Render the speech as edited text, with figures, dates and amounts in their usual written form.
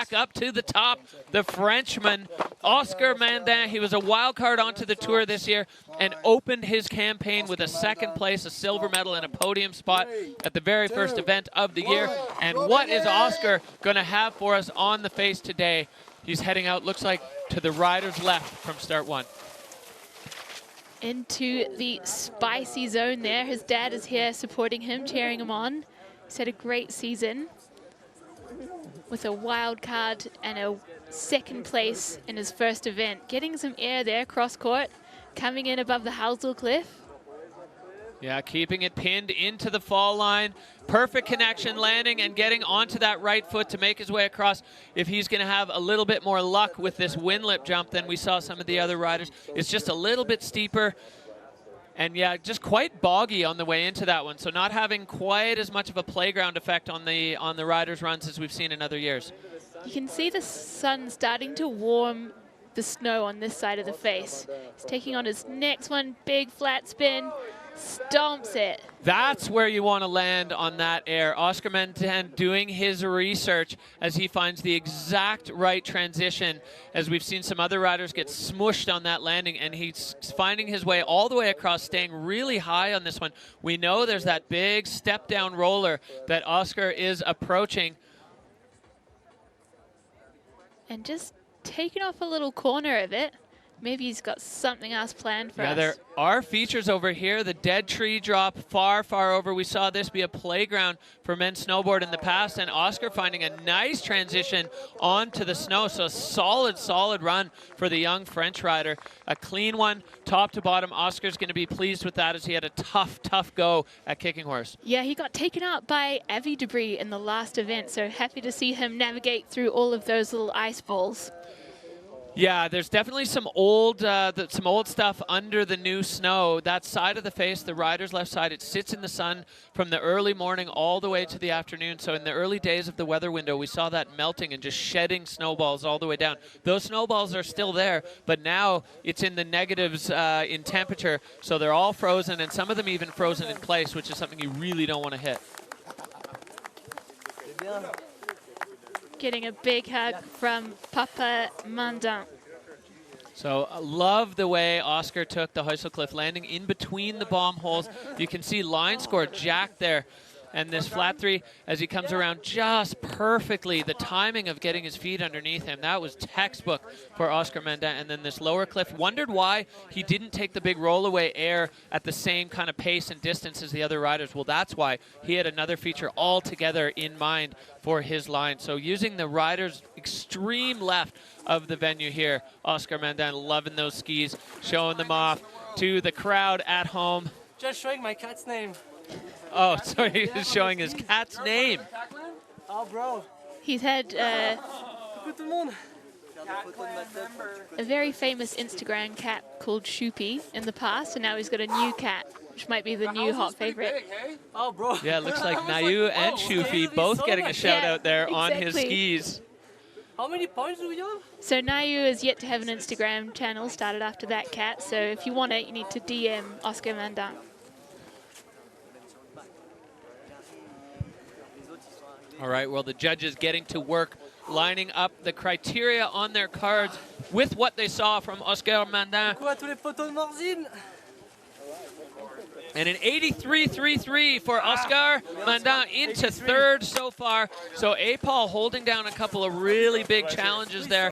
back up to the top, the Frenchman, Oscar Mandin. He was a wild card onto the Tour this year and opened his campaign with a second place, a silver medal, and a podium spot at the very first event of the year. And what is Oscar going to have for us on the face today? He's heading out, looks like, to the rider's left from start one. Into the spicy zone there. His dad is here supporting him, cheering him on. He's had a great season with a wild card and a second place in his first event. Getting some air there, cross court, coming in above the Housel Cliff. Yeah, keeping it pinned into the fall line. Perfect connection, landing and getting onto that right foot to make his way across. If he's going to have a little bit more luck with this windlip jump than we saw some of the other riders. It's just a little bit steeper. And yeah, just quite boggy on the way into that one. So not having quite as much of a playground effect on the riders' runs as we've seen in other years. You can see the sun starting to warm the snow on this side of the face. He's taking on his next one, big flat spin. Stomps it. That's where you want to land on that air. Oscar Mandin doing his research as he finds the exact right transition, as we've seen some other riders get smushed on that landing, and he's finding his way all the way across, staying really high on this one. We know there's that big step down roller that Oscar is approaching. And just taking off a little corner of it. Maybe he's got something else planned for us. Yeah, there are features over here. The dead tree drop far, far over. We saw this be a playground for men's snowboard in the past, and Oscar finding a nice transition onto the snow. So a solid, solid run for the young French rider. A clean one, top to bottom. Oscar's going to be pleased with that as he had a tough, tough go at Kicking Horse. Yeah, he got taken out by Avi debris in the last event, so happy to see him navigate through all of those little ice balls. Yeah, there's definitely some old stuff under the new snow. That side of the face, the rider's left side, it sits in the sun from the early morning all the way to the afternoon. So in the early days of the weather window, we saw that melting and just shedding snowballs all the way down. Those snowballs are still there, but now it's in the negatives in temperature. So they're all frozen, and some of them even frozen in place, which is something you really don't want to hit. Getting a big hug from Papa Mandin. So love the way Oscar took the Heusel Cliff, landing in between the bomb holes. You can see line score jacked there. And this flat three, as he comes around just perfectly, the timing of getting his feet underneath him, that was textbook for Oscar Mandin. And then this lower cliff, wondered why he didn't take the big rollaway air at the same kind of pace and distance as the other riders. Well, that's why he had another feature altogether in mind for his line. So using the rider's extreme left of the venue here, Oscar Mandin loving those skis, showing them off to the crowd at home. Just showing my cat's name. Oh, sorry, he was showing his cat's name. Oh, bro. He's had a very famous Instagram cat called Shoopy in the past, and now he's got a new cat, which might be the new hot favorite. Oh, bro. Yeah, it looks like Nayu and Shoopy both getting a shout out there on his skis. How many points do we have? So Nayu is yet to have an Instagram channel started after that cat, so if you want it, you need to DM Oscar Mandin. All right, well, the judges getting to work, lining up the criteria on their cards with what they saw from Oscar Mandin. And an 83.33 for Oscar Mandin into third so far. So Apol holding down a couple of really big challenges there.